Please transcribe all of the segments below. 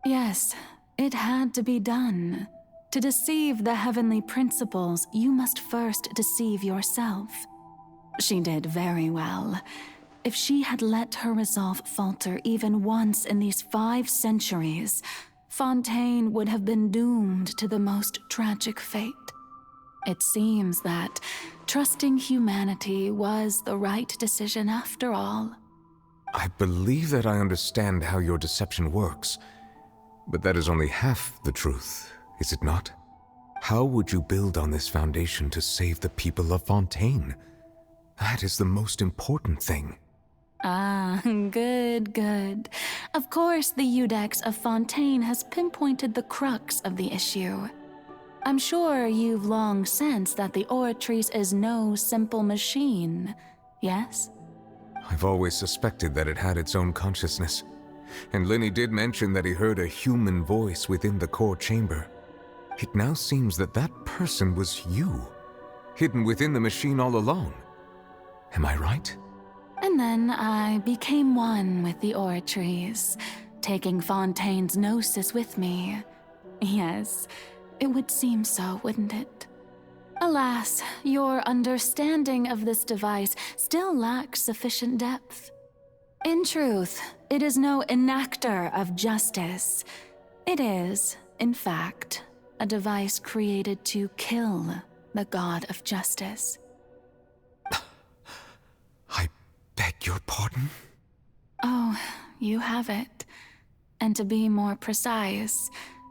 Yes, it had to be done. To deceive the heavenly principles, you must first deceive yourself. She did very well. If she had let her resolve falter even once in these 5 centuries, Fontaine would have been doomed to the most tragic fate. It seems that trusting humanity was the right decision after all. I believe that I understand how your deception works, but that is only half the truth, is it not? How would you build on this foundation to save the people of Fontaine? That is the most important thing. Ah, good. Of course, the Iudex of Fontaine has pinpointed the crux of the issue. I'm sure you've long sensed that the Oratrice is no simple machine, yes? I've always suspected that it had its own consciousness, and Lenny did mention that he heard a human voice within the core chamber. It now seems that that person was you, hidden within the machine all along. Am I right? And then I became one with the Oratrice, taking Fontaine's gnosis with me. Yes, it would seem so, wouldn't it? Alas, your understanding of this device still lacks sufficient depth. In truth, it is no enactor of justice. It is, in fact, a device created to kill the god of justice. I beg your pardon? Oh, you have it. And to be more precise,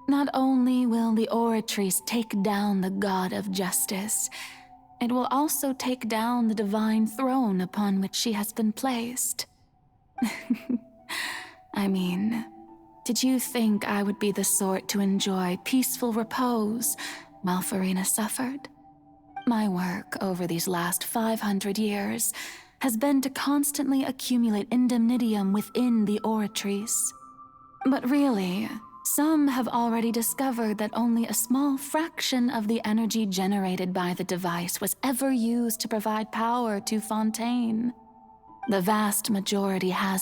not only will the Oratrice take down the god of justice, it will also take down the divine throne upon which she has been placed. I mean, did you think I would be the sort to enjoy peaceful repose while Farina suffered? My work over these last 500 years has been to constantly accumulate indemnitium within the Oratrice. But really, some have already discovered that only a small fraction of the energy generated by the device was ever used to provide power to Fontaine. The vast majority had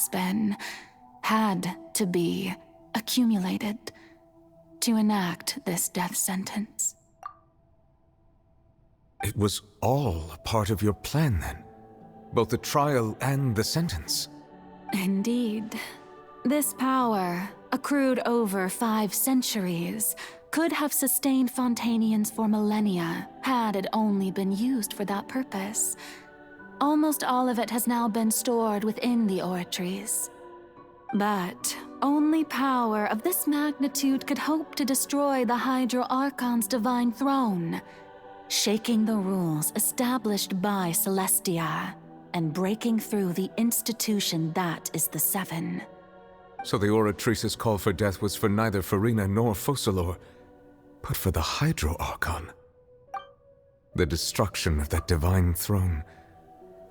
to be, accumulated to enact this death sentence. It was all a part of your plan then? Both the trial and the sentence? Indeed. This power, accrued over 5 centuries, could have sustained Fontainians for millennia had it only been used for that purpose. Almost all of it has now been stored within the Oratrice. But only power of this magnitude could hope to destroy the Hydro Archon's divine throne, shaking the rules established by Celestia and breaking through the institution that is the Seven. So the Oratrice's call for death was for neither Farina nor Focalors, but for the Hydro Archon. The destruction of that divine throne.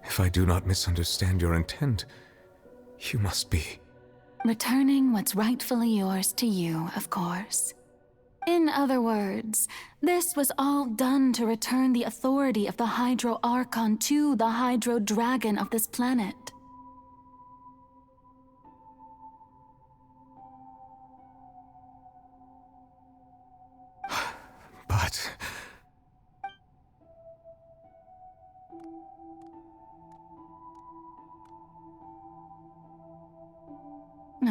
If I do not misunderstand your intent, you must be... Returning what's rightfully yours to you, of course. In other words, this was all done to return the authority of the Hydro Archon to the Hydro Dragon of this planet. But...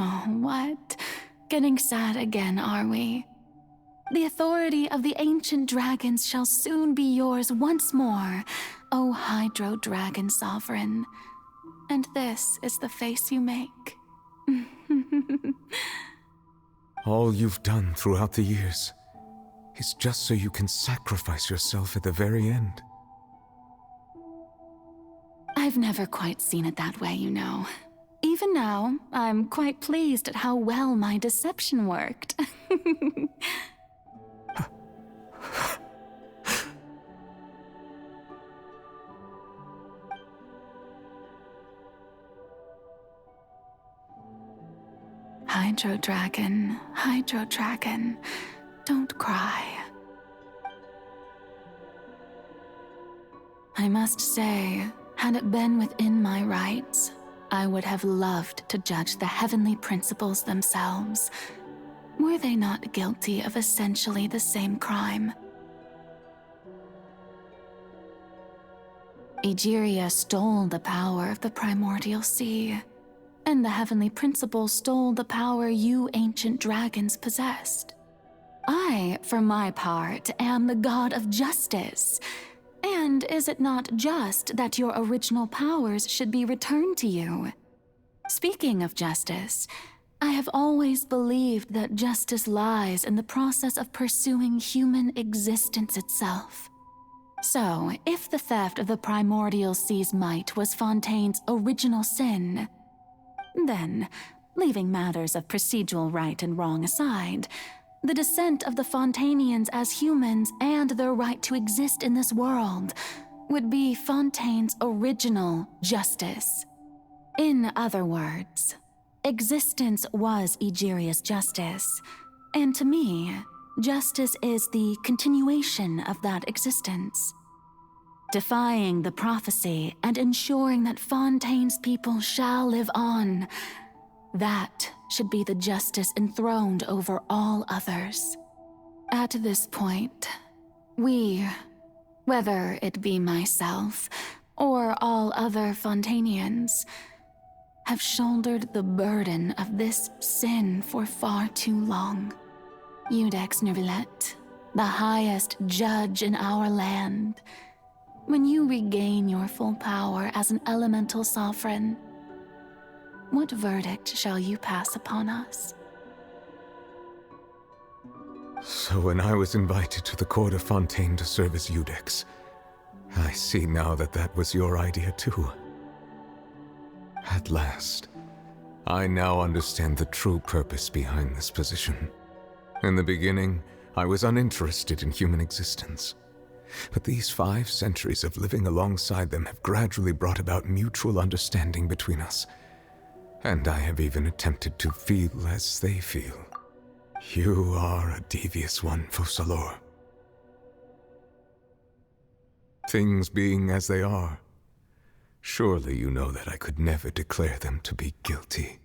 Oh, what? Getting sad again, are we? The authority of the ancient dragons shall soon be yours once more, O Hydro Dragon Sovereign. And this is the face you make. all you've done throughout the years is just so you can sacrifice yourself at the very end. I've never quite seen it that way, you know. Even now, I'm quite pleased at how well my deception worked. Hydro Dragon, don't cry. I must say, had it been within my rights, I would have loved to judge the heavenly principles themselves. were they not guilty of essentially the same crime? Egeria stole the power of the primordial sea, and the heavenly principle stole the power you ancient dragons possessed. I, for my part, am the god of justice. And is it not just that your original powers should be returned to you? Speaking of justice, I have always believed that justice lies in the process of pursuing human existence itself. So, if the theft of the primordial sea's might was Fontaine's original sin, then, leaving matters of procedural right and wrong aside, the descent of the Fontanians as humans and their right to exist in this world would be Fontaine's original justice. In other words, existence was Egeria's justice, and to me, justice is the continuation of that existence. Defying the prophecy and ensuring that Fontaine's people shall live on, that should be the justice enthroned over all others. At this point, we, whether it be myself or all other Fontanians, have shouldered the burden of this sin for far too long. Iudex Neuvillette, the highest judge in our land, when you regain your full power as an elemental sovereign, what verdict shall you pass upon us? So when I was invited to the court of Fontaine to serve as Iudex, I see now that that was your idea too. At last, I now understand the true purpose behind this position. In the beginning, I was uninterested in human existence. But these 5 centuries of living alongside them have gradually brought about mutual understanding between us. And I have even attempted to feel as they feel. You are a devious one, Focalors. Things being as they are, surely you know that I could never declare them to be guilty.